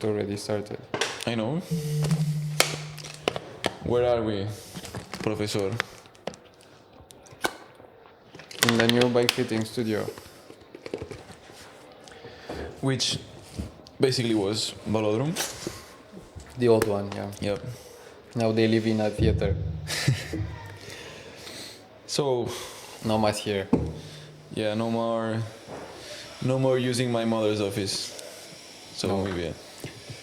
it already started. I know. Where are we, Professor? In the new bike fitting studio. Which basically was Balodrum. The old one, yeah. Yep. Now they live in a theater. So, No más here. yeah, no more using my mother's office. So No. muy bien.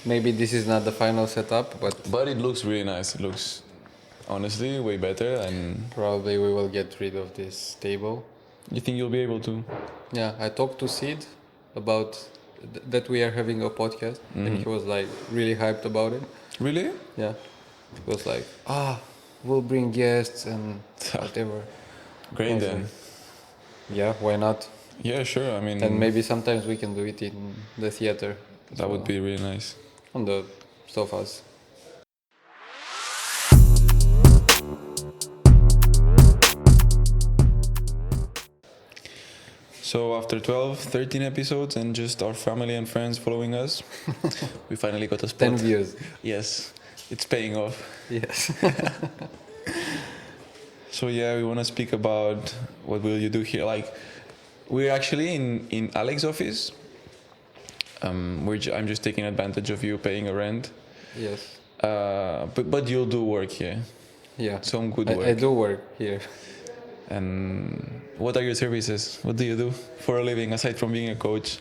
Maybe this is not the final setup, But it looks really nice. It looks, honestly, way better. And probably we will get rid of this table. you think you'll be able to? Yeah, I talked to Sid about that we are having a podcast, and he was like really hyped about it. Really? Yeah, he was like, we'll bring guests and whatever. Great I was then. like, yeah, why not? Yeah, sure. I mean, And maybe sometimes we can do it in the theater. that would be really nice. On the sofas. So after 12, 13 episodes and just our family and friends following us, we finally got a spot. 10 views. Yes, it's paying off. Yes. So yeah, we want to speak about what will you do here. Like, we're actually in Alex's office. I'm just taking advantage of you paying a rent. Yes. But you'll do work here. Yeah. Some good work. I do work here. And what are your services? What do you do for a living aside from being a coach?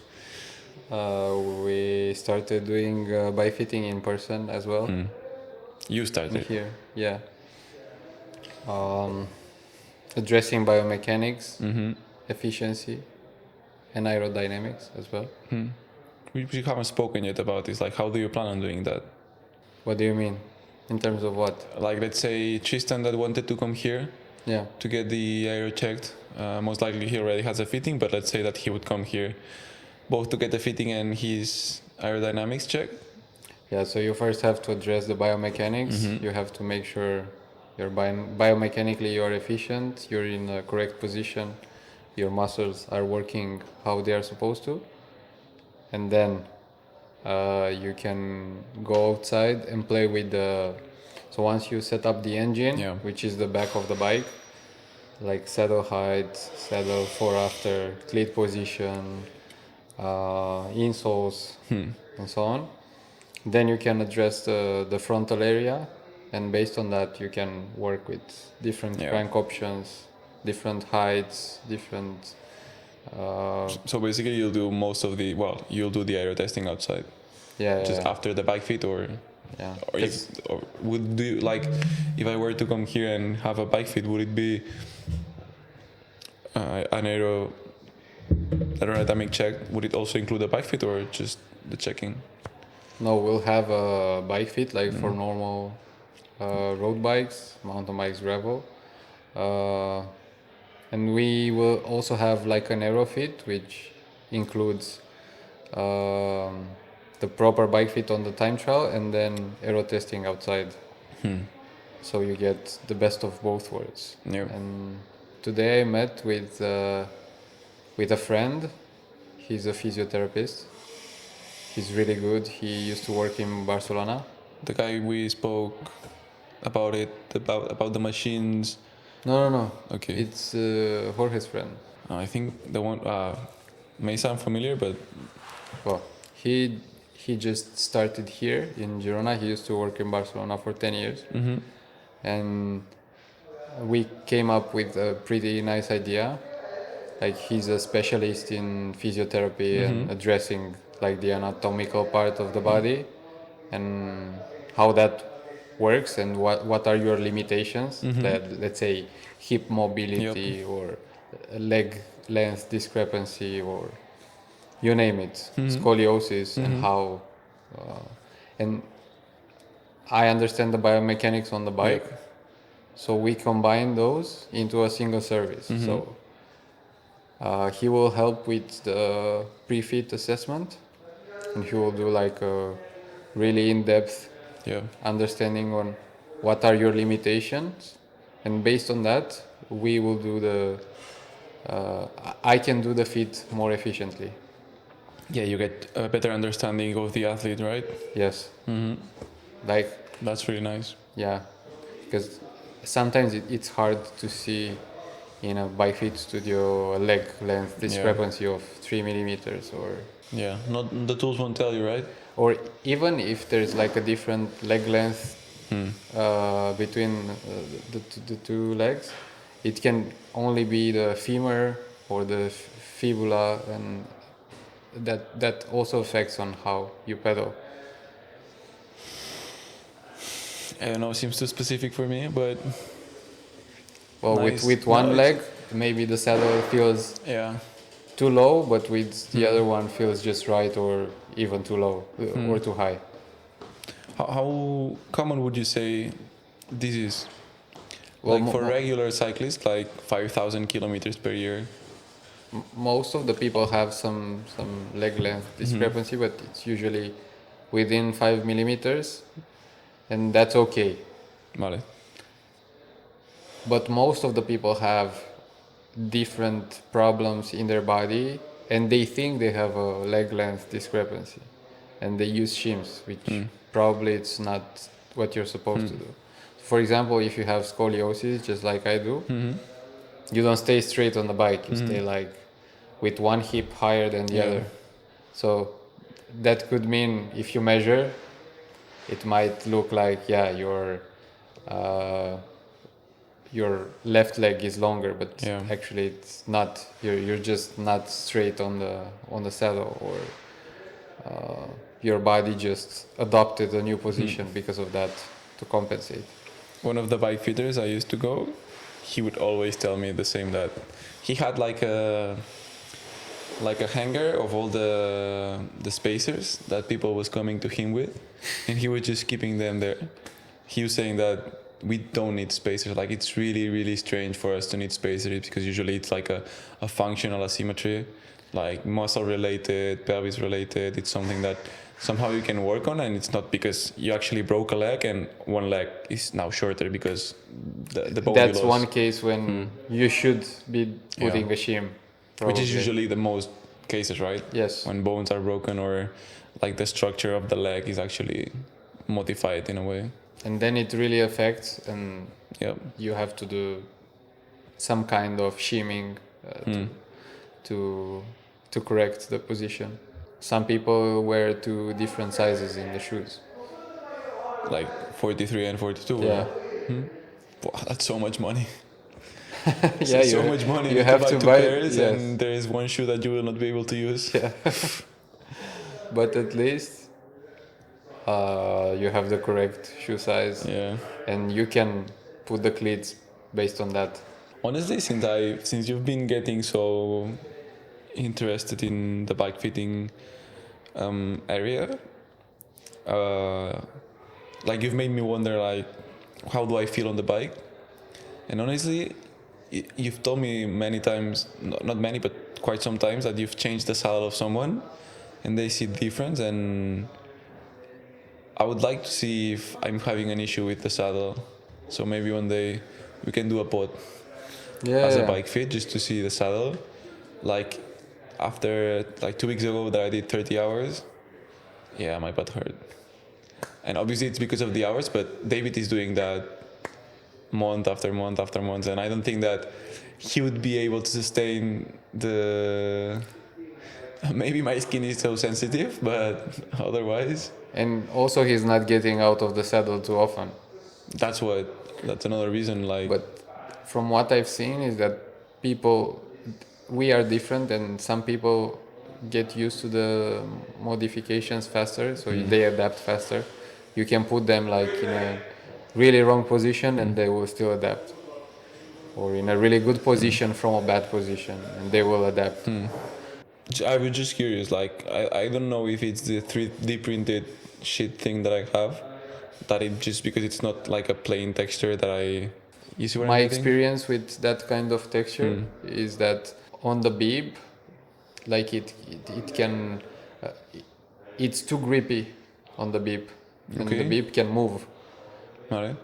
We started doing bike fitting in person as well. You started. Here, yeah. Addressing biomechanics, efficiency, and aerodynamics as well. We haven't spoken yet about this. Like, how do you plan on doing that? What do you mean? In terms of what? Like, let's say Tristan that wanted to come here Yeah. to get the aero checked. Most likely he already has a fitting, but let's say that he would come here both to get the fitting and his aerodynamics checked. Yeah, so you first have to address the biomechanics. You have to make sure you're biomechanically you're efficient, you're in a correct position, your muscles are working how they are supposed to. And then you can go outside and play with the... So once you set up the engine, which is the back of the bike, like saddle height, saddle fore after, cleat position, insoles, and so on. Then you can address the frontal area, and based on that you can work with different crank options, different heights, different... So basically you'll do most of the, you'll do the aero testing outside. Just after the bike fit, or... Yeah. Or would do you, like, if I were to come here and have a bike fit, would it be an aerodynamic check? Would it also include a bike fit or just the checking? No, we'll have a bike fit like for normal road bikes, mountain bikes, gravel, and we will also have like an aero fit, which includes the proper bike fit on the time trial and then aero testing outside. So you get the best of both worlds. And today I met with a friend. He's a physiotherapist. He's really good. He used to work in Barcelona. The guy we spoke about about the machines. No. Okay. It's Jorge's friend. I think the one may sound familiar, but well, he just started here in Girona. He used to work in Barcelona for 10 years, and we came up with a pretty nice idea. Like, he's a specialist in physiotherapy and addressing like the anatomical part of the body and how that works and what are your limitations. Let's say hip mobility or leg length discrepancy, or you name it, scoliosis, and how and I understand the biomechanics on the bike, so we combine those into a single service. So he will help with the pre-fit assessment, and he will do like a really in-depth understanding on what are your limitations, and based on that we will do I can do the fit more efficiently. Yeah, you get a better understanding of the athlete, right? Yes. Hmm. Like, That's really nice. yeah, because sometimes it's hard to see in a bike fit studio a leg length Yeah. discrepancy of 3 millimeters, Yeah. Not the tools won't tell you, right? or even if there's like a different leg length Hmm. between the two legs, it can only be the femur or the fibula, and that also affects on how you pedal. I don't know. Seems too specific for me, but Well, nice. with No, one leg, maybe the saddle feels yeah. too low, but with the other one feels just right, or even too low or too high. How common would you say this is? Well, Like for regular cyclists, like 5,000 kilometers per year. most of the people have some leg length discrepancy, but it's usually within 5 millimeters, and that's okay. Vale. But most of the people have different problems in their body, and they think they have a leg length discrepancy, and they use shims, which probably it's not what you're supposed to do. For example, if you have scoliosis, just like I do, you don't stay straight on the bike. You stay like with one hip higher than the Yeah. other. So that could mean if you measure, it might look like, yeah, your left leg is longer, but Yeah. actually it's not. You're just not straight on the saddle, or your body just adopted a new position because of that to compensate. One of the bike fitters I used to go, he would always tell me the same, that he had like a hanger of all the spacers that people was coming to him with, and he was just keeping them there. He was saying that we don't need spacers. Like, it's really, really strange for us to need spacers, because usually it's like a functional asymmetry, like muscle related, pelvis related. It's something that somehow you can work on, and it's not because you actually broke a leg and one leg is now shorter because the bone That's you lost. one case when you should be putting a shim, Which is probably. usually the most cases, right? Yes. When bones are broken, or like the structure of the leg is actually modified in a way. And then it really affects, and Yeah. you have to do some kind of shimming to correct the position. Some people wear two different sizes in the shoes. Like 43 and 42. Yeah. Wow, that's so much money. Yeah, So much money. you have buy to two buy pairs, yes. and there is one shoe that you will not be able to use. Yeah. But at least you have the correct shoe size, Yeah. and you can put the cleats based on that. Honestly, since you've been getting so interested in the bike fitting area, like, you've made me wonder, like, how do I feel on the bike? And honestly, you've told me many times, not many, but quite some times, that you've changed the saddle of someone and they see the difference. And I would like to see if I'm having an issue with the saddle. So maybe one day we can do a pod as a bike fit, just to see the saddle. Like, after like 2 weeks ago that I did 30 hours, yeah, my butt hurt. And obviously it's because of the hours, but David is doing that month after month after month, and I don't think that he would be able to sustain the... Maybe my skin is so sensitive, but otherwise... And also he's not getting out of the saddle too often. That's another reason, like... But from what I've seen is that we are different, and some people get used to the modifications faster, so they adapt faster. You can put them like in a really wrong position and they will still adapt, or in a really good position from a bad position and they will adapt. I was just curious, like, I don't know if it's the 3D printed shit thing that I have, that it just because it's not like a plain texture that I... You see what My I'm getting? experience with that kind of texture is that on the bib, like it can, it's too grippy on the bib, and Okay. the bib can move. Alright.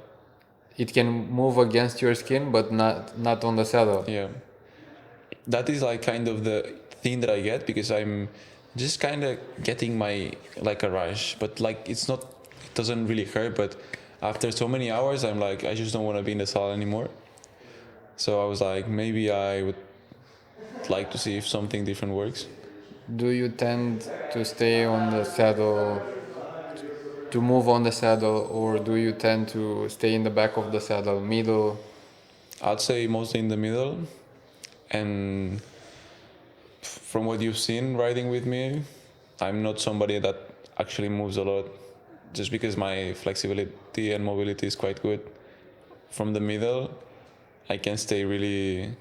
It can move against your skin, but not on the saddle. Yeah. That is like kind of the thing that I get, because I'm just kind of getting my like a rush, but like it doesn't really hurt, but after so many hours I'm like I just don't want to be in the saddle anymore. So I was like maybe I would like to see if something different works. Do you tend to stay on the saddle, to move on the saddle, or do you tend to stay in the back of the saddle, middle? I'd say mostly in the middle, and from what you've seen riding with me, I'm not somebody that actually moves a lot, just because my flexibility and mobility is quite good. From the middle, I can stay really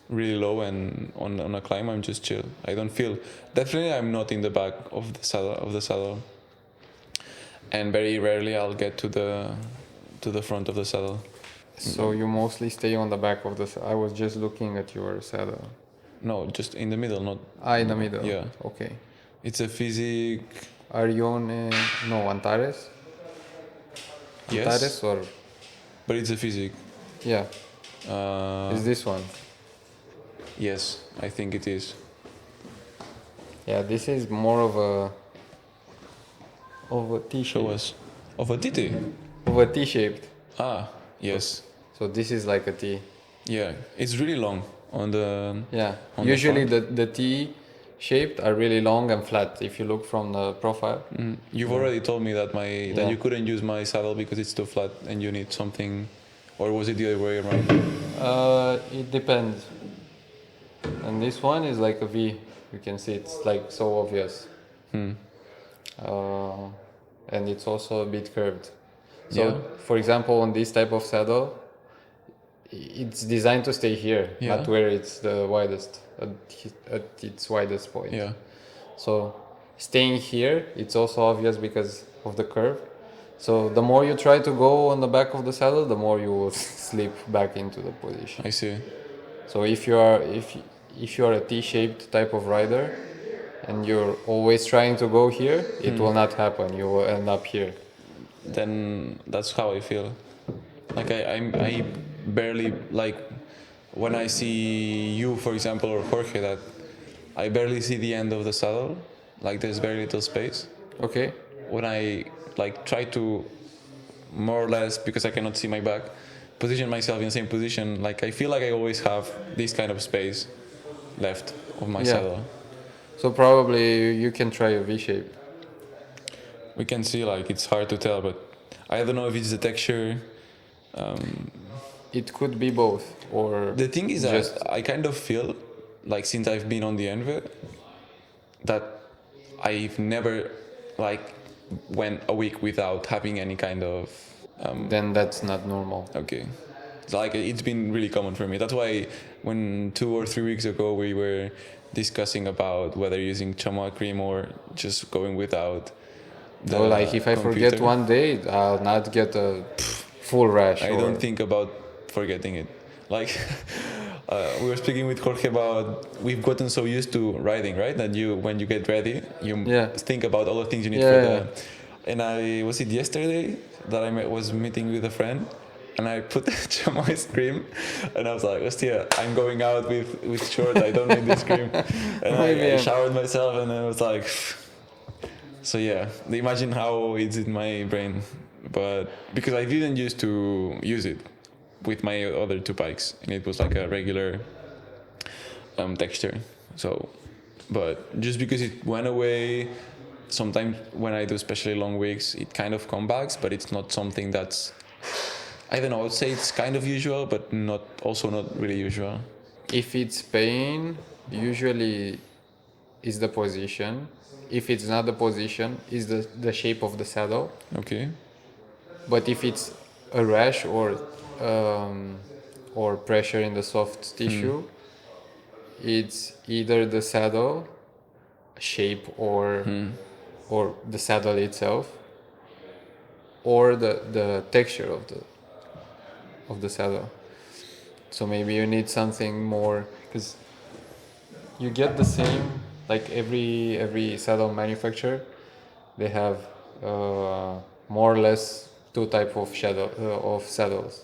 low, and on a climb I'm just chill. I don't feel, definitely I'm not in the back of the saddle, and very rarely I'll get to the front of the saddle. So you mostly stay on the back of the. I was just looking at your saddle. No, just in the middle, not. In the middle. Yeah. Okay. It's a physique. Arione, no, Antares. Yes. Antares or But it's a physique. yeah, is this one? Yes, I think it is. Yeah, this is more of a T Show shape. us. Of a Titi. Of a T shaped. Ah, yes. So this is like a T. Yeah, it's really long on the. Yeah. On the Usually front. the T shaped are really long and flat if you look from the profile. You've already told me that that Yeah. you couldn't use my saddle because it's too flat and you need something, or was it the other way around? It depends. And this one is like a V. You can see it's like so obvious. And it's also a bit curved. So, Yeah. for example, on this type of saddle, it's designed to stay here, Yeah. not where it's the widest, at its widest point. Yeah. So, staying here, it's also obvious because of the curve. So, the more you try to go on the back of the saddle, the more you will slip back into the position. I see. So, if you are a T-shaped type of rider, and you're always trying to go here, it will not happen. You will end up here. Then that's how I feel. Like I barely, like when I see you, for example, or Jorge, that I barely see the end of the saddle. Like there's very little space. Okay. When I like try to more or less, because I cannot see my back, position myself in the same position, like I feel like I always have this kind of space left of my Yeah. saddle. So probably you can try a V shape. We can see, like it's hard to tell, but I don't know if it's the texture. It could be both, or The thing is just that I kind of feel like since I've been on the Enve that I've never like went a week without having any kind of then that's not normal. okay. It's like it's been really common for me. That's why when 2 or 3 weeks ago we were discussing about whether using chamois cream or just going without. So like if I forget computer. one day, I'll not get a full rash. I don't think about forgetting it. Like we were speaking with Jorge about we've gotten so used to riding, right? That you when you get ready, you Yeah. think about all the things you need Yeah, for yeah. the. And I was it yesterday that was meeting with a friend, and I put the chamois cream, and I was like, "Hostia, I'm going out with shorts. I don't need this cream." And Maybe I I'm- showered myself, and I was like. So yeah, imagine how it's in my brain, but because I didn't used to use it with my other two bikes, and it was like a regular texture. So, but just because it went away, sometimes when I do especially long weeks, it kind of comes back, but it's not something that's, I don't know, I would say it's kind of usual, but not really usual. If it's pain, usually is the position. If it's not the position, is the shape of the saddle. Okay. But if it's a rash or pressure in the soft tissue, it's either the saddle shape or the saddle itself, or the texture of the saddle. So maybe you need something more, because you get the same, like every saddle manufacturer, they have more or less two type of saddles,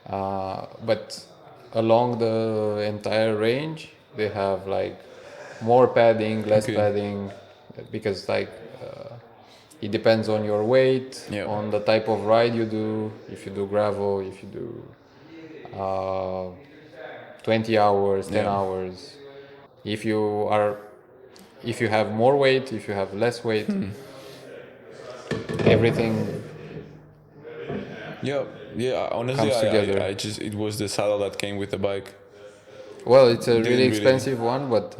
but along the entire range they have like more padding, less Okay. padding, because like it depends on your weight, Yeah. on the type of ride you do. If you do gravel, if you do 20 hours, 10 Yeah. hours. If you are, if you have more weight, if you have less weight, everything Yeah, yeah. Honestly, comes together. I just it was the saddle that came with the bike. Well, it's a really Didn't really, expensive one, but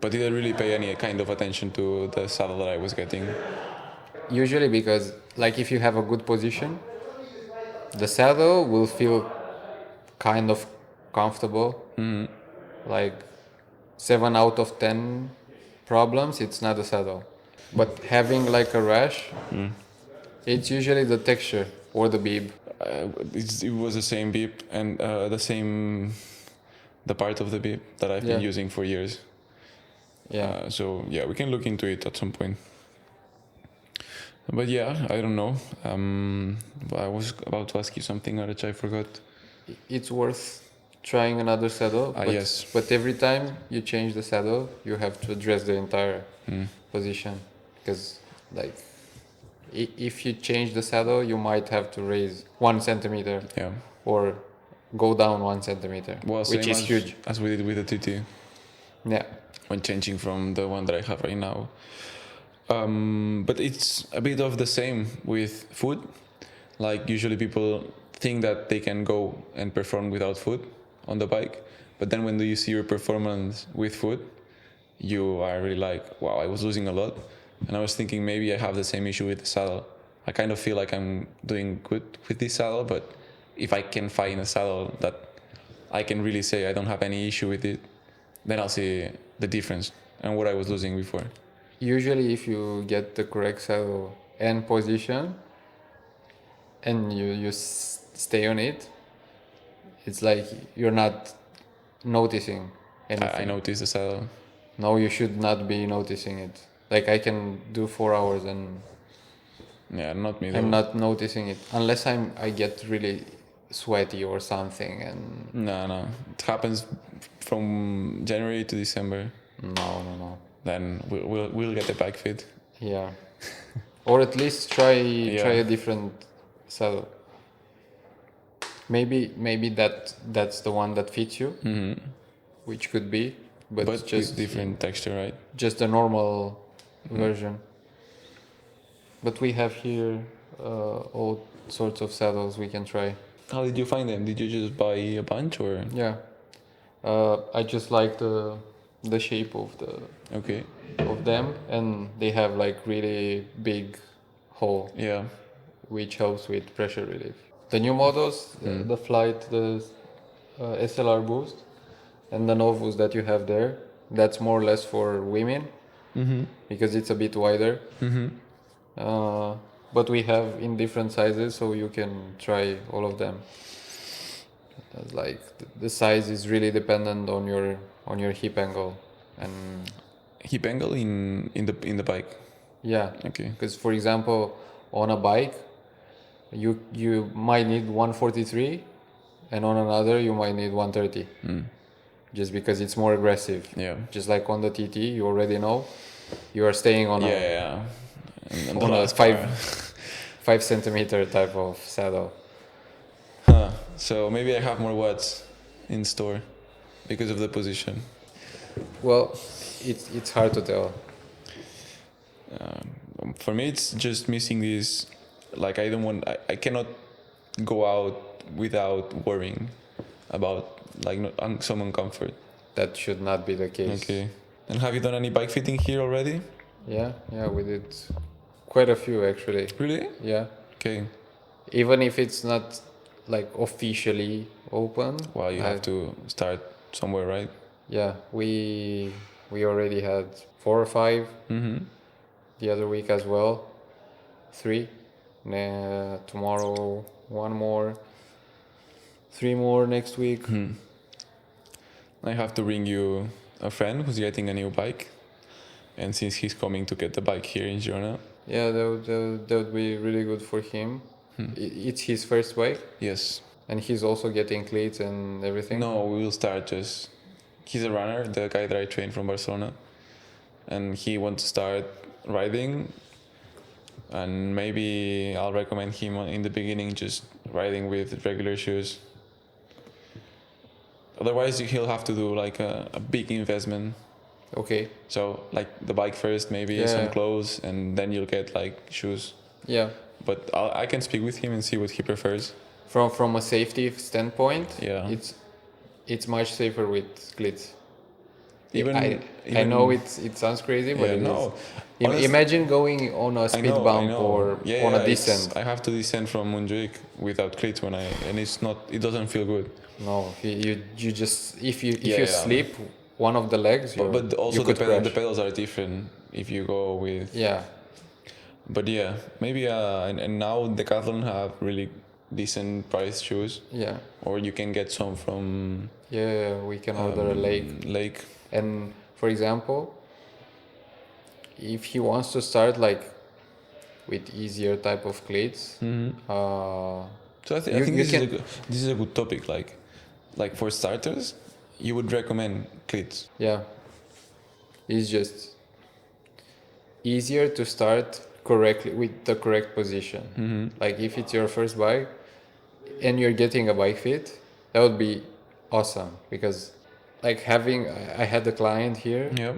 but didn't really pay any kind of attention to the saddle that I was getting. usually because like if you have a good position, the saddle will feel kind of comfortable. Like 7 out of 10 problems, it's not the saddle. But having like a rash, it's usually the texture or the bib. It was the same beep and the part of the beep that I've been Yeah. using for years. Yeah. So yeah, we can look into it at some point. But yeah, I don't know. I was about to ask you something, which I forgot. It's worth trying another saddle. But, Yes. but every time you change the saddle, you have to address the entire position. Because, like, if you change the saddle, you might have to raise 1 centimeter Yeah. or go down 1 centimeter, Well, which same is huge. as we did with the TT Yeah. when changing from the one that I have right now. But it's a bit of the same with food. Like usually people think that they can go and perform without food on the bike, but then when you see your performance with food, you are really like, wow, I was losing a lot. And I was thinking maybe I have the same issue with the saddle. I kind of feel like I'm doing good with this saddle, but if I can find a saddle that I can really say I don't have any issue with it, then I'll see the difference and what I was losing before. Usually, if you get the correct saddle and position and you stay on it, it's like you're not noticing anything. I noticed the saddle. No, you should not be noticing it. Like I can do 4 hours and Yeah, not me though. I'm not noticing it unless I get really sweaty or something. And No. It happens from January to December. no. Then we'll get the bike fit. Yeah, or at least try a different saddle. Maybe that's the one that fits you, which could be, but just with different texture, right? just a normal version. But we have here all sorts of saddles we can try. How did you find them? Did you just buy a bunch or? Yeah, I just like the shape Okay. of them, and they have like really big hole, Yeah. which helps with pressure relief. The new models, the Flight, the SLR Boost, and the Novus that you have there, that's more or less for women because it's a bit wider. But we have in different sizes, so you can try all of them. Like the size is really dependent on your hip angle, and Hip angle in the bike. yeah, Okay. because for example, on a bike, you might need 143, and on another you might need 130, just because it's more aggressive. Yeah. Just like on the TT, you already know you are staying on Yeah. And the on a last 5 centimeter type of saddle. Huh. So maybe I have more watts in store because of the position. Well, it's hard to tell. For me, it's just missing this. Like I cannot go out without worrying about like some comfort. That should not be the case. Okay. And have you done any bike fitting here already? Yeah, we did quite a few actually. Really? Yeah. Okay. Even if it's not like officially open. Well, you have to start somewhere, right? Yeah, we already had 4 or 5 the other week as well. 3. Tomorrow 1 more. 3 more next week. I have to bring you a friend who's getting a new bike, and since he's coming to get the bike here in Girona. Yeah, that would be really good for him. It's his first bike, Yes. and he's also getting cleats and everything. No, we will start just he's a runner, the guy that I trained from Barcelona, and he wants to start riding. And maybe I'll recommend him in the beginning just riding with regular shoes. Otherwise, he'll have to do like a big investment. Okay. So like the bike first, maybe Yeah. some clothes, and then you'll get like shoes. Yeah. But I can speak with him and see what he prefers. From a safety standpoint, Yeah. it's much safer with cleats. Even I know it sounds crazy, but Yeah, it is. no. Honest- Imagine going on a speed bump or Yeah, on yeah, a descent. I have to descend from Montjuic without cleats and it doesn't feel good. No, you just if you Yeah, yeah. slip one of the legs, But also you could the crash. pedals are different if you go with. Yeah, But yeah, maybe and now Decathlon have really decent price shoes, yeah, or you can get some from yeah. We can order a lake. Lake. And for example, if he wants to start like with easier type of cleats, So I You- think you this can- is this is a good topic. Like for starters, you would recommend cleats. yeah, it's just easier to start correctly with the correct position. Like if it's your first bike and you're getting a bike fit, that would be awesome because like I had a client here Yep.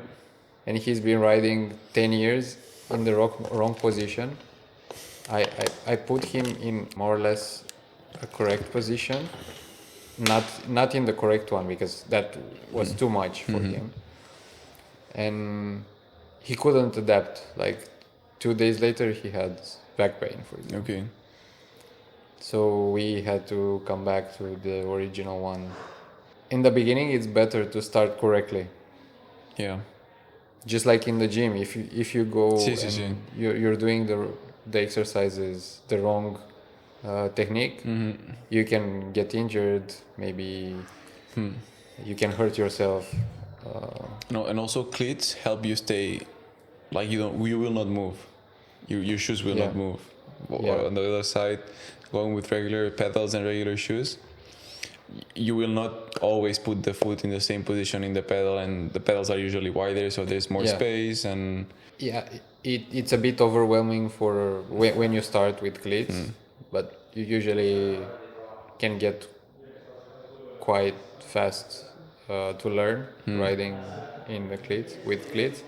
and he's been riding 10 years in the wrong position. I put him in more or less a correct position, not in the correct one because that was too much for him, and he couldn't adapt. Like 2 days later, he had back pain, for example. Okay. So we had to come back to the original one. In the beginning, it's better to start correctly. Yeah. Just like in the gym, if you go Sí, sí, and sí. you're doing the exercises the wrong technique, you can get injured. Maybe you can hurt yourself. No, and also cleats help you stay, like you will not move. Your shoes will Yeah. not move. Yeah. On the other side, going with regular pedals and regular shoes, you will not always put the foot in the same position in the pedal, and the pedals are usually wider, so there's more Yeah. space. And Yeah, it's a bit overwhelming for when you start with cleats, but you usually can get quite fast to learn riding in the cleats with cleats.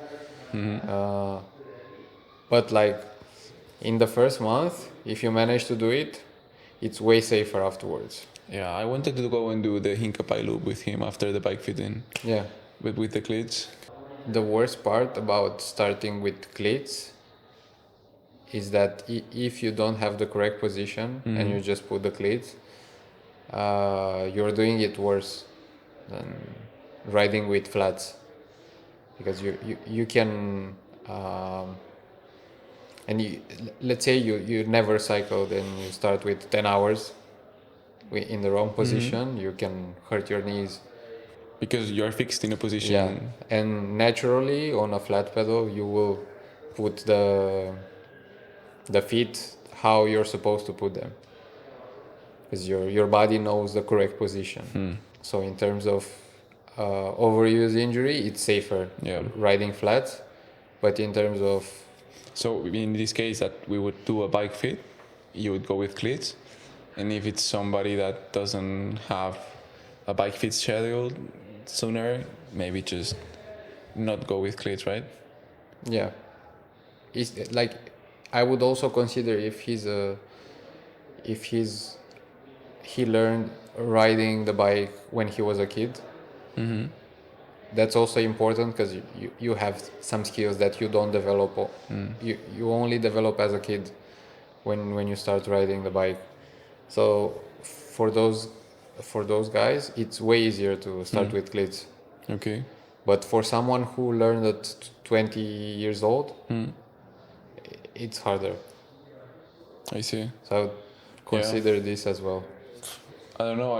But like in the first month, if you manage to do it, it's way safer afterwards. yeah, I wanted to go and do the Hinkapai loop with him after the bike fitting, Yeah. but with the cleats. The worst part about starting with cleats is that if you don't have the correct position and you just put the cleats, you're doing it worse than riding with flats, because you can and let's say you never cycled and you start with 10 hours in the wrong position, you can hurt your knees. Because you're fixed in a position. Yeah, and naturally on a flat pedal you will put the feet how you're supposed to put them, because your body knows the correct position. So in terms of overuse injury, it's safer Yeah. riding flat, but in terms of So in this case, that we would do a bike fit, you would go with cleats, and if it's somebody that doesn't have a bike fit scheduled sooner, maybe just not go with cleats, right? yeah, it's like I would also consider if he learned riding the bike when he was a kid. That's also important because you have some skills that you don't develop. You only develop as a kid when you start riding the bike. So for those guys, it's way easier to start with cleats. Okay. But for someone who learned at 20 years old, it's harder. I see. So I would consider this as well. I don't know.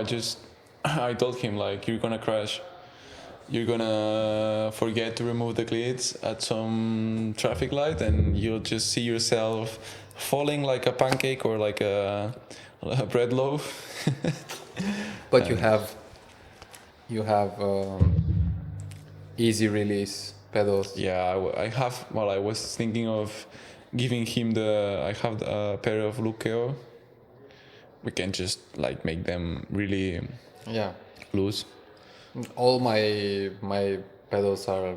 I told him like you're gonna crash. You're gonna forget to remove the cleats at some traffic light, and you'll just see yourself falling like a pancake or like a bread loaf. But you have easy release pedals. Yeah, I have. Well, I was thinking of giving him the. I have a pair of Lukeo. We can just like make them really Yeah. loose. All my pedals are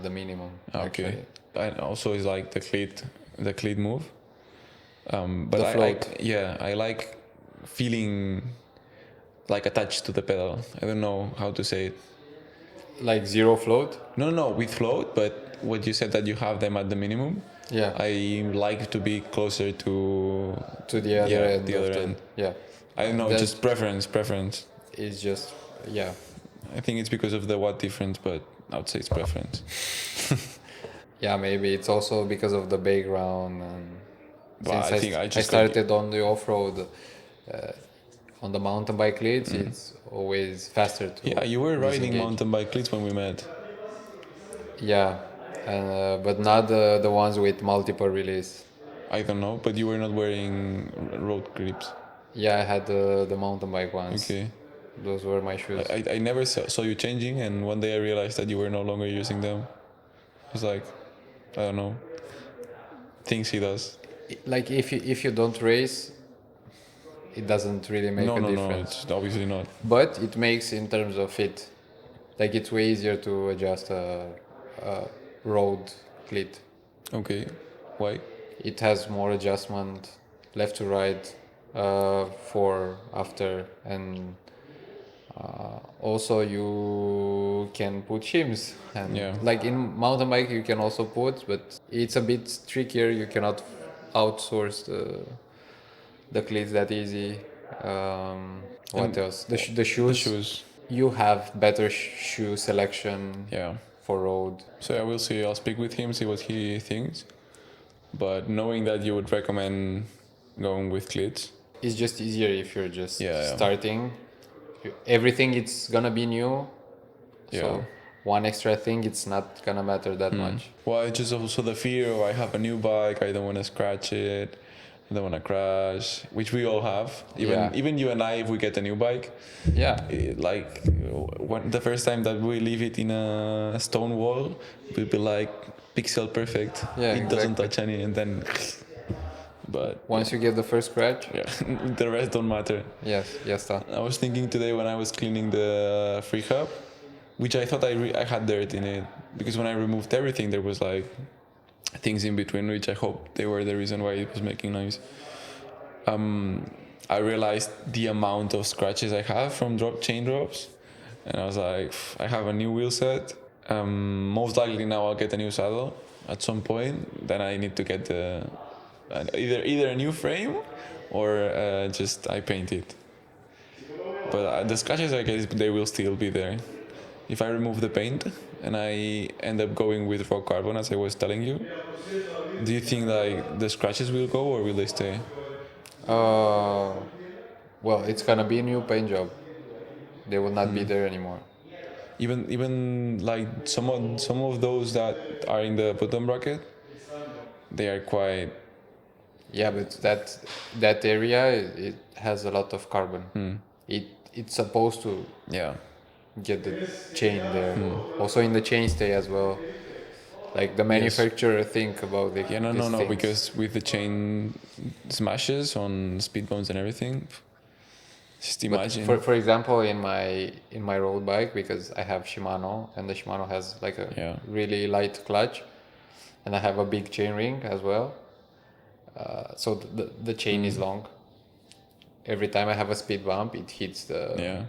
the minimum. Okay. Actually. And also is like the cleat move. But The float. I like feeling like attached to the pedal. I don't know how to say it. Like zero float. No, with float. But what you said that you have them at the minimum. Yeah. I like to be closer to The other end. the other end. Yeah. I don't know, That just preference. is just yeah. I think it's because of the watt difference, but I would say it's preference. Yeah, maybe it's also because of the background and But since I think I just started on the off-road on the mountain bike leads, it's always faster to Yeah, you were riding disengage. mountain bike cleats when we met. Yeah, and but not the ones with multiple release. I don't know, but you were not wearing road grips. Yeah, I had the mountain bike ones. Okay. Those were my shoes. I never saw you changing, and one day I realized that you were no longer using them. I was like, I don't know, things he does. Like if you don't race, it doesn't really make a No, difference. it's obviously not. But it makes in terms of fit, like it's way easier to adjust a road cleat. Okay, why? It has more adjustment, left to right, for after, and also you can put shims. And Yeah. like in mountain bike, you can also put, but it's a bit trickier. You cannot outsource the cleats that easy. What And else? The The shoes. shoes. You have better shoe selection Yeah. for road. So I will see. I'll speak with him, see what he thinks. But knowing that you would recommend going with cleats. It's just easier if you're just Yeah. starting. Everything it's gonna be new. Yeah. So one extra thing it's not gonna matter that much. Well, it's just also the fear of I have a new bike, I don't want to scratch it, I don't want to crash, which we all have. Even you and I, if we get a new bike, Yeah. like the first time that we leave it in a stone wall, we'll be like pixel perfect. Yeah, it doesn't exactly. touch any, and then. But Once you get the first scratch, yeah, the rest don't matter. yes, está. I was thinking today when I was cleaning the free hub, which I thought I had dirt in it, because when I removed everything there was like things in between, which I hope they were the reason why it was making noise. I realized the amount of scratches I have from chain drops, and I was like, I have a new wheel set. Most likely now I'll get a new saddle at some point. Then I need to get either a new frame or just I paint it. But the scratches, I guess, they will still be there. If I remove the paint and I end up going with raw carbon, as I was telling you, do you think like the scratches will go or will they stay? Well, it's gonna be a new paint job. They will not be there anymore. Even like some of those that are in the bottom bracket, they are quite. Yeah, but that area it has a lot of carbon. It's supposed to Yeah. get the chain there. Also in the chainstay as well. Like the manufacturer think about the Yeah, no, these things. because with the chain smashes on speed bumps and everything, just But imagine. for example, in my road bike, because I have Shimano and the Shimano has like a Yeah. really light clutch, and I have a big chain ring as well. So the chain is long. Every time I have a speed bump, it hits the. Yeah.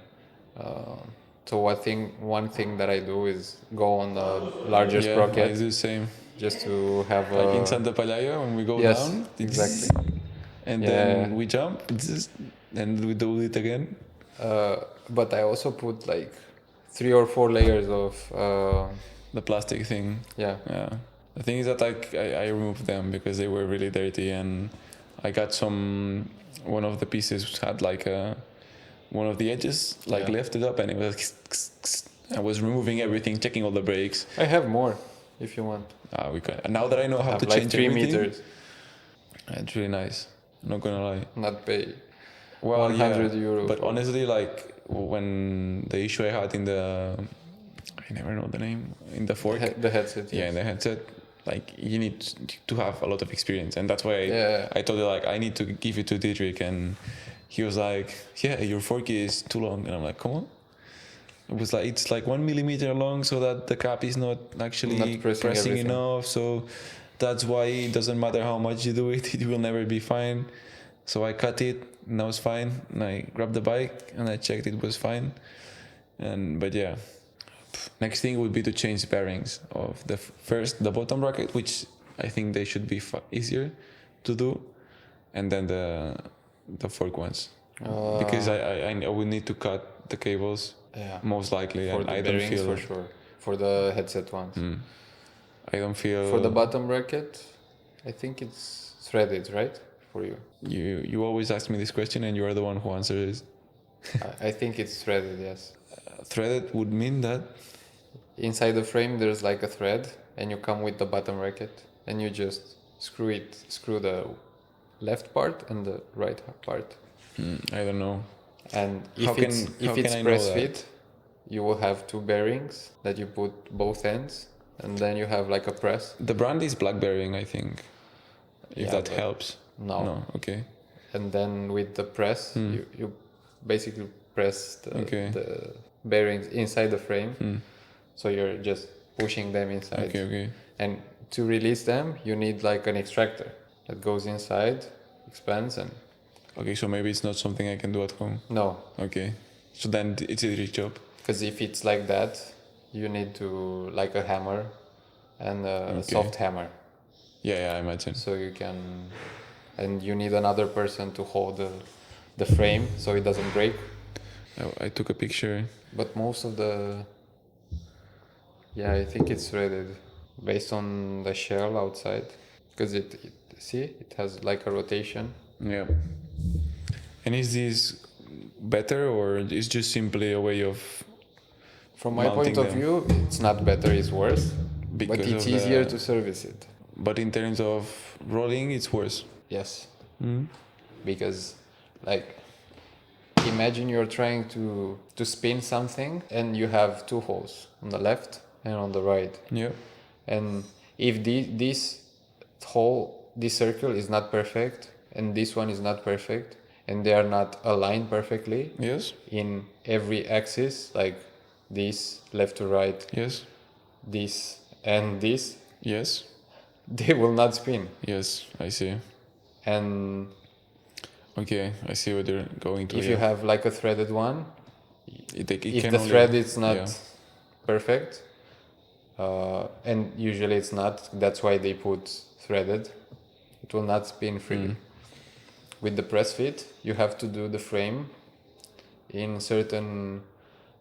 So one thing that I do is go on the larger Yeah, I sprocket do the same. just to have Like in Santa Palaia, when we go yes, down, exactly. and Yeah. then we jump, and we do it again. But I also put like 3 or 4 layers of The plastic thing. yeah. Yeah. The thing is that I removed them because they were really dirty, and I got one of the pieces had like one of the edges like Yeah. lifted up, and it was. I was removing everything, checking all the brakes. I have more if you want. We can. And now that I know I how have to like change 3 everything, meters, it's really nice. I'm not gonna lie. not pay. Well, 100 yeah, euro but for- honestly, like when the issue I had in the I never know the name, in the fork. The headset. Yeah, Yes. in the headset. Like you need to have a lot of experience, and that's why Yeah. I told you like I need to give it to Dietrich, and he was like, "Yeah, your fork is too long," and I'm like, "Come on." It was like it's like 1 millimeter long, so that the cap is not actually Not pressing pressing everything. enough. So that's why it doesn't matter how much you do it, it will never be fine. So I cut it, and that was fine. And I grabbed the bike and I checked it was fine. And but yeah, next thing would be to change bearings of the bottom bracket, which I think they should be easier to do, and then the fork ones, because I will need to cut the cables Yeah. most likely, For and the I don't bearings, feel for sure. For the headset ones. I don't feel For the bottom bracket, I think it's threaded, right? For you. You always ask me this question, and you are the one who answers it. I think it's threaded, yes. Threaded would mean that. Inside the frame, there's like a thread, and you come with the bottom bracket, and you just screw the left part and the right part. I don't know. And How if can- it's how if it's can I know press that? fit, you will have two bearings that you put both ends, and then you have like a press. The brand is Black Bearing, I think. If Yeah, that but helps. No. No. Okay. And then with the press, you basically press Okay. the bearings inside the frame, so you're just pushing them inside. Okay. Okay. And to release them, you need like an extractor that goes inside, expands, and Okay. So maybe it's not something I can do at home. no, Okay. So then it's a job. because if it's like that, you need to like a hammer and a Okay. soft hammer, Yeah. I imagine. so you can, and you need another person to hold the frame so it doesn't break. I took a picture. But most of the, yeah, I think it's threaded based on the shell outside, because it has like a rotation. Yeah. And is this better, or is just simply a way of From my mounting point of them? view, it's not better, it's worse, Because but it's of easier the- to service it. But in terms of rolling, it's worse. Yes, because like imagine you're trying to spin something and you have two holes on the left and on the right. Yeah. And if this circle is not perfect and this one is not perfect and they are not aligned perfectly Yes. in every axis, like this left to right, Yes. this and this, Yes. they will not spin. Yes. I see. And Okay, I see what you're going to. if you have like a threaded one, it if can the only- thread is not yeah. perfect, and usually it's not, that's why they put threaded, it will not spin freely. With the press fit, you have to do the frame in certain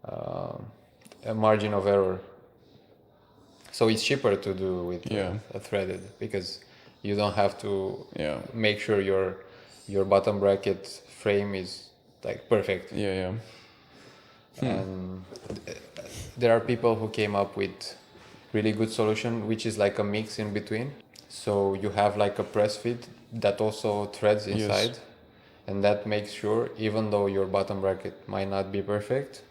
a margin of error, so it's cheaper to do with Yeah. a threaded, because you don't have to Yeah. make sure your bottom bracket frame is like perfect. Yeah. And there are people who came up with really good solution, which is like a mix in between. So you have like a press fit that also threads inside, and that makes sure, even though your bottom bracket might not be perfect,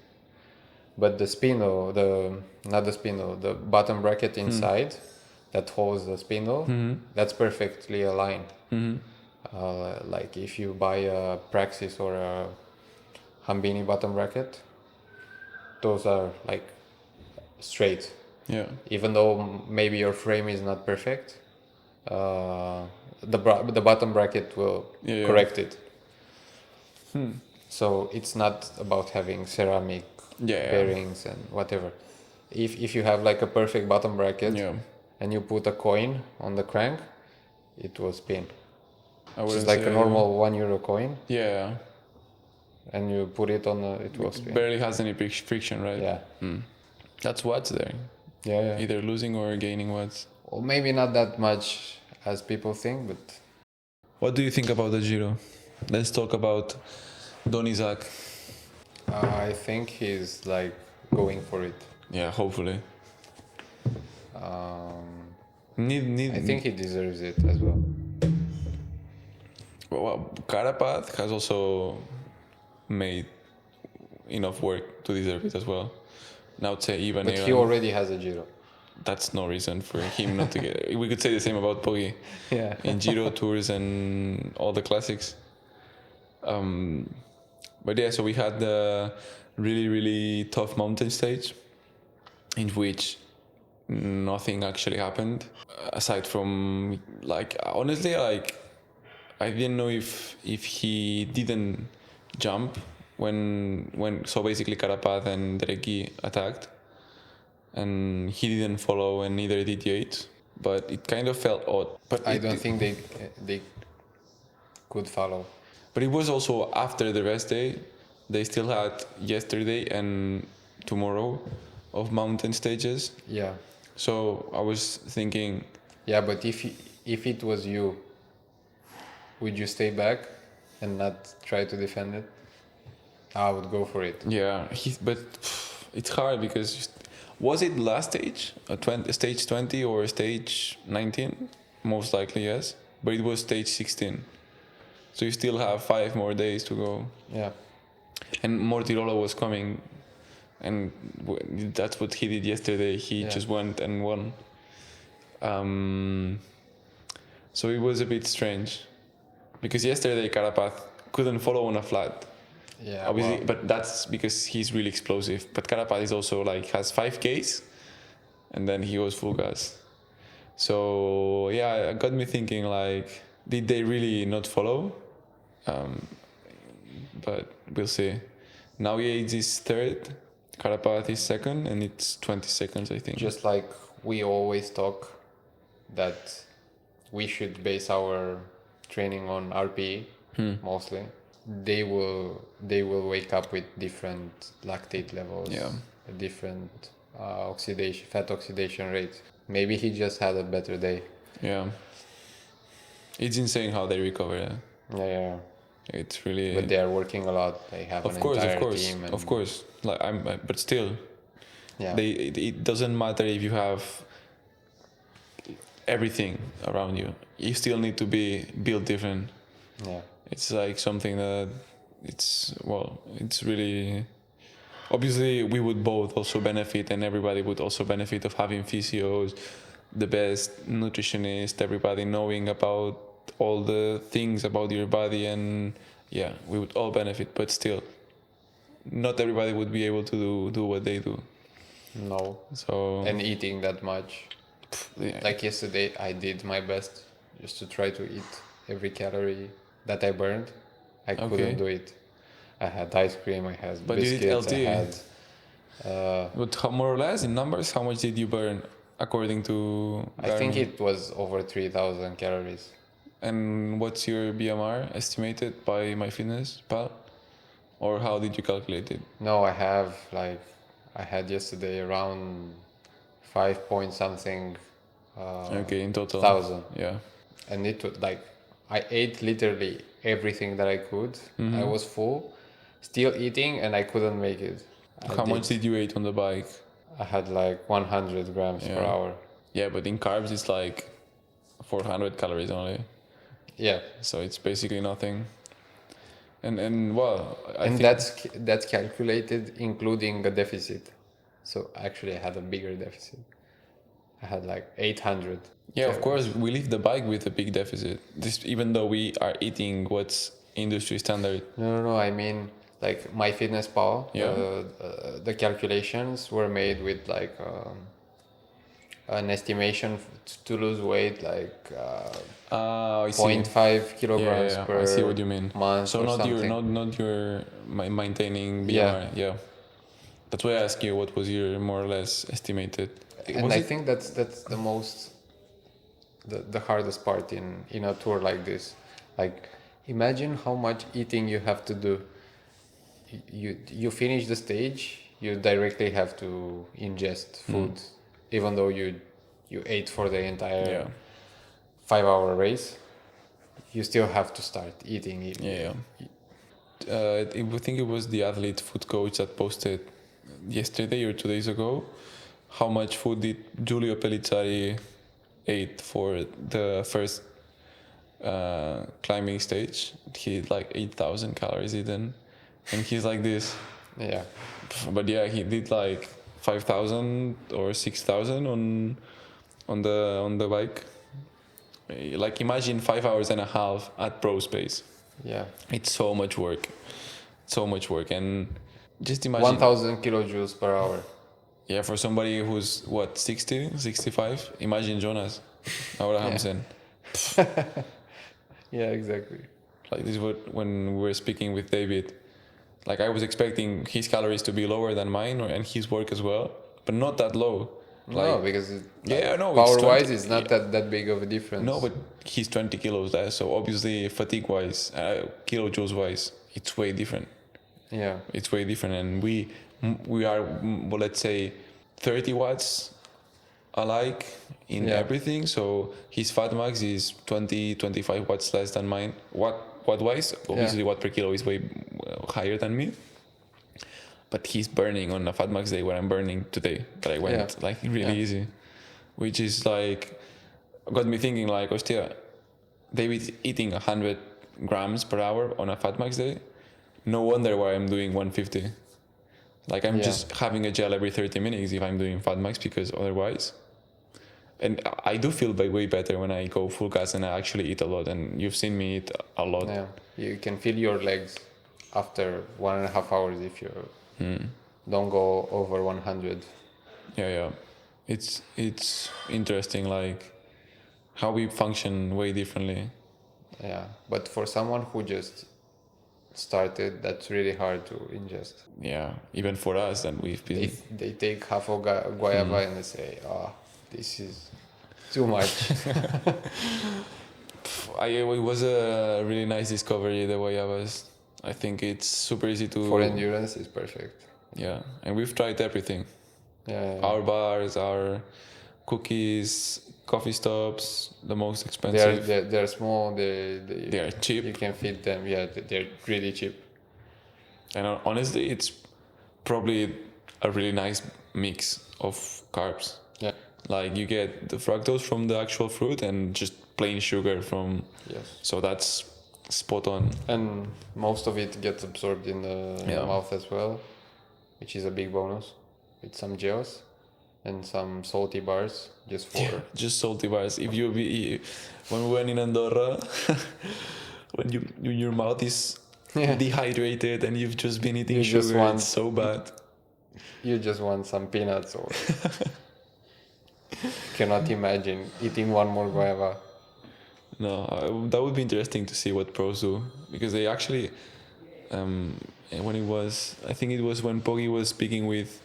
but the spindle, the bottom bracket inside that holds the spindle, that's perfectly aligned. Like if you buy a Praxis or a Hambini bottom bracket, those are like straight. Yeah. Even though maybe your frame is not perfect, the bottom bracket will Yeah. correct it. So it's not about having ceramic Yeah. bearings and whatever. If you have like a perfect bottom bracket Yeah. and you put a coin on the crank, it will spin. I It's wouldn't like a say- normal €1 coin, Yeah. and you put it on it will spin. Barely has any friction, right? Yeah. That's watts there. Yeah. Either losing or gaining watts. Or maybe not that much as people think, but What do you think about the Giro? Let's talk about Don Isaac. I think he's like going for it. Yeah, hopefully. I think he deserves it as well. Well, Carapaz has also made enough work to deserve it as well. And I would say even But he already has a Giro. that's no reason for him not to get. We could say the same about Poggi Yeah. in Giro tours and all the classics. But yeah, so we had the really, really tough mountain stage in which nothing actually happened aside from like honestly like I didn't know if he didn't jump when so basically Carapaz and Dereki attacked and he didn't follow and neither did Yates, but it kind of felt odd. But I don't think they could follow. But it was also after the rest day. They still had yesterday and tomorrow of mountain stages. Yeah. So I was thinking, Yeah, but if it was you, would you stay back and not try to defend it? I would go for it. yeah, but it's hard because was it last stage, stage 20 or stage 19? Most likely yes, but it was stage 16. So you still have 5 more days to go. Yeah. And Mortirolo was coming, and that's what he did yesterday. He just went and won. So it was a bit strange, because yesterday Carapaz couldn't follow on a flat. Yeah. Obviously, well, but that's because he's really explosive. But Carapaz is also like has 5Ks, and then he goes full gas. So yeah, it got me thinking like, did they really not follow? But we'll see. Now Yates is third, Carapaz is second, and it's 20 seconds, I think. just like we always talk that we should base our training on RPE mostly. They will wake up with different lactate levels, different fat oxidation rates. Maybe he just had a better day. Yeah. It's insane how they recover. Yeah. It's really. But they are working a lot. They have an entire team. Of course. Like but still. Yeah. It doesn't matter if you have everything around you. You still need to be built different. Yeah. It's like something that it's really. Obviously, we would both also benefit, and everybody would also benefit of having physios, the best nutritionist, everybody knowing about all the things about your body, and yeah, we would all benefit. But still, not everybody would be able to do what they do. No. So And eating that much. yeah. Like yesterday, I did my best just to try to eat every calorie that I burned. I couldn't do it. I had ice cream, I had But you biscuits, did LT. I had... But more or less in numbers, how much did you burn according to I think Garmin? it was over 3,000 calories. And what's your BMR estimated by MyFitnessPal? Or how did you calculate it? No, I had yesterday around 5 point something Okay, in total. thousand. Yeah. And it was like, I ate literally everything that I could. I was full, still eating, and I couldn't make it. How much did you eat on the bike? I had like 100 grams per hour. Yeah, but in carbs it's like 400 calories only. Yeah. So it's basically nothing. And well, I think that's calculated including a deficit. So actually I had a bigger deficit. I had like 800. yeah, of course, we leave the bike with a big deficit. This even though we are eating what's industry standard. No. I mean, like MyFitnessPal. Yeah. The calculations were made with like an estimation to lose weight, like I see. 0.5 kilograms per I see what you mean. month. So or not something. your not your maintaining BMR. Yeah. That's why I asked you what was your more or less estimated. And Was I it- think that's the most the hardest part in a tour like this. Like, imagine how much eating you have to do. You finish the stage, you directly have to ingest food, even though you ate for the entire 5-hour race. You still have to start eating. Yeah. I think it was the athlete food coach that posted yesterday or 2 days ago how much food did Giulio Pellizzari ate for the first climbing stage. He had like 8,000 calories eaten, and he's like this. Yeah. But yeah, he did like 5,000 or 6,000 on the bike. Like imagine 5 hours and a half at pro space. Yeah. It's so much work, and just imagine 1,000 kilojoules per hour. yeah, for somebody who's what 60, 65. Imagine Jonas Abrahamsen. Yeah, exactly. Like this is what when we were speaking with David. Like I was expecting his calories to be lower than mine and his work as well, but not that low. No, because yeah, no, power it's wise, 20 it's not that big of a difference. No, but he's 20 kilos less, so obviously fatigue wise, kilojoules wise, it's way different. Yeah. It's way different, and we are well, let's say 30 watts alike in everything. So his fat max is 20-25 watts less than mine. Watt wise, obviously watt per kilo is way higher than me. But he's burning on a fat max day where I'm burning today. But I went like really easy, which is like got me thinking like, hostia, David's eating 100 grams per hour on a fat max day. No wonder why I'm doing 150. Like I'm just having a gel every 30 minutes if I'm doing fat max, because otherwise. And I do feel way better when I go full gas and I actually eat a lot. And you've seen me eat a lot. Yeah, you can feel your legs after 1.5 hours if you don't go over 100. Yeah. It's interesting, like how we function way differently. Yeah, but for someone who just started, that's really hard to ingest. Yeah, even for us, and we've been. They take half of guayaba and they say, "Oh, this is too much." It was a really nice discovery, the guayabas. I think it's super easy to. For endurance, it's perfect. Yeah, and we've tried everything. Yeah. Our bars, our cookies, coffee stops, the most expensive. They're small. They are cheap. You can feed them. Yeah, they're really cheap. And honestly, it's probably a really nice mix of carbs. Yeah. Like you get the fructose from the actual fruit and just plain sugar from. Yes. So that's spot on. And most of it gets absorbed in the mouth as well, which is a big bonus. With some gels and some salty bars, just salty bars. If when we went in Andorra, when your mouth is dehydrated and you've just been eating sugar, it's so bad. You just want some peanuts or cannot imagine eating one more guava. No, that would be interesting to see what pros do, because they actually, I think it was when Poggi was speaking with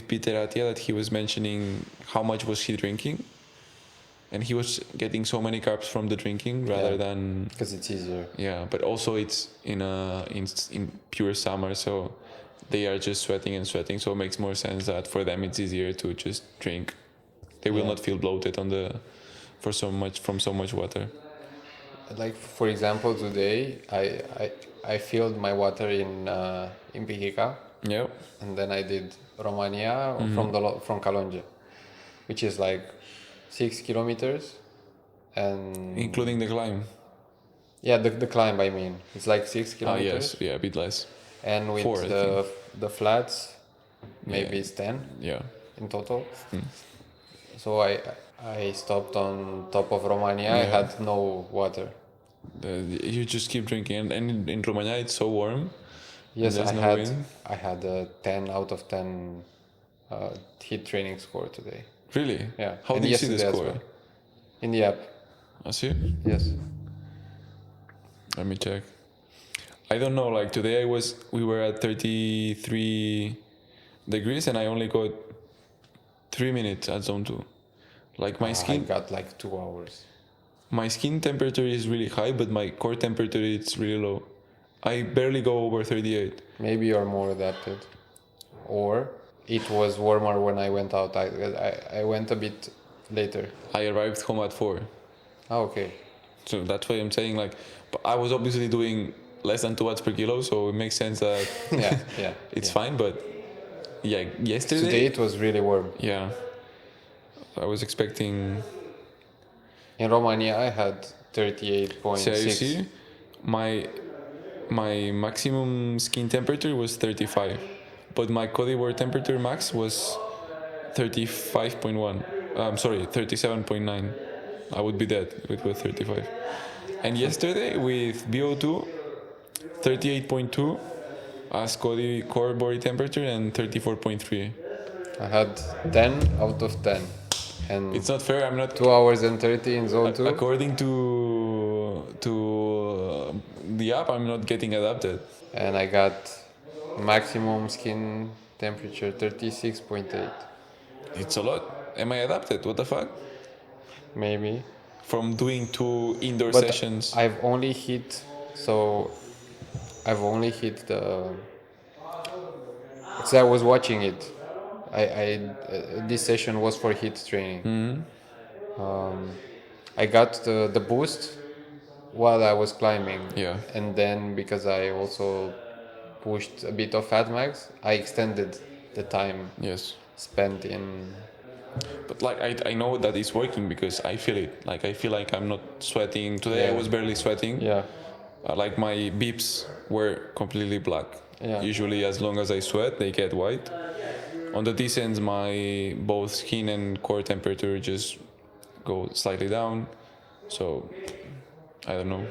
Peter Attia, that he was mentioning how much was he drinking, and he was getting so many carbs from the drinking rather than because it's easier. Yeah, but also it's in pure summer, so they are just sweating, so it makes more sense that for them it's easier to just drink. They will not feel bloated from so much water. Like for example, today I filled my water in Pichica. Yeah. And then I did Romania from Calonge, which is like 6 kilometers, and including the climb. Yeah, the climb. I mean, it's like 6 kilometers. Yes, a bit less. And with 4, the flats, maybe it's 10. Yeah. In total. So I stopped on top of Romania. I had no water. You just keep drinking, and in Romania it's so warm. Yes, I had a 10 out of 10 heat training score today. Really? Yeah. How do you see the score? Well. In the app. I see. Yes. Let me check. I don't know. Like today, we were at 33 degrees, and I only got 3 minutes at zone 2. Like my skin. I got like 2 hours. My skin temperature is really high, but my core temperature is really low. I barely go over 38. Maybe you're more adapted. Or it was warmer when I went out. I went a bit later. I arrived home at 4. Oh, okay. So that's why I'm saying, like, but I was obviously doing less than 2 watts per kilo, so it makes sense that it's fine. But yesterday... Today it was really warm. Yeah. I was expecting... In Romania I had 38.6. So you see, my maximum skin temperature was 35, but my body temperature max was 35.1. I'm sorry, 37.9. I would be dead if it was 35. And yesterday with VO2, 38.2 as core body temperature and 34.3. I had 10 out of 10. And It's not fair. I'm not 2 hours and 30 in zone 2. according to the app. I'm not getting adapted. And I got maximum skin temperature 36.8. It's a lot. Am I adapted? What the fuck? Maybe. From doing 2 indoor But sessions. I've only hit the. So I was watching it. This session was for HIIT training. I got the boost while I was climbing. Yeah. And then because I also pushed a bit of fat max, I extended the time Yes. spent in. But like I know that it's working because I feel it. Like I feel like I'm not sweating. Today I Yeah. was barely sweating. Yeah. Like my beeps were completely black. Yeah. Usually as long as I sweat they get white. On the descents my both skin and core temperature just go slightly down. So I don't know.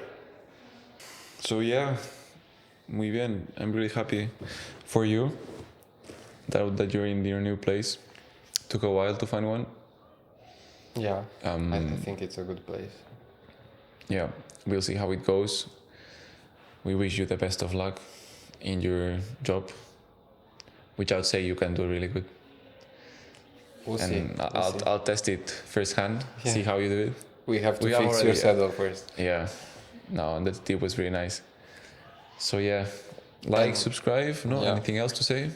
So yeah, muy bien. I'm really happy for you that you're in your new place. Took a while to find one. Yeah. I think it's a good place. Yeah, we'll see how it goes. We wish you the best of luck in your job, which I'll say you can do really good. We'll see. And We'll see. I'll test it firsthand, Yeah. see how you do it. We have to we have fix already- your saddle first. Yeah, no, that tip was really nice. So yeah, like, And- subscribe. No, yeah. anything else to say?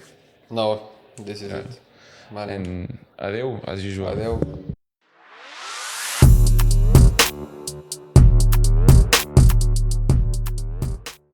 No, this is Yeah. it. Manu. And adeu as usual. Adeu.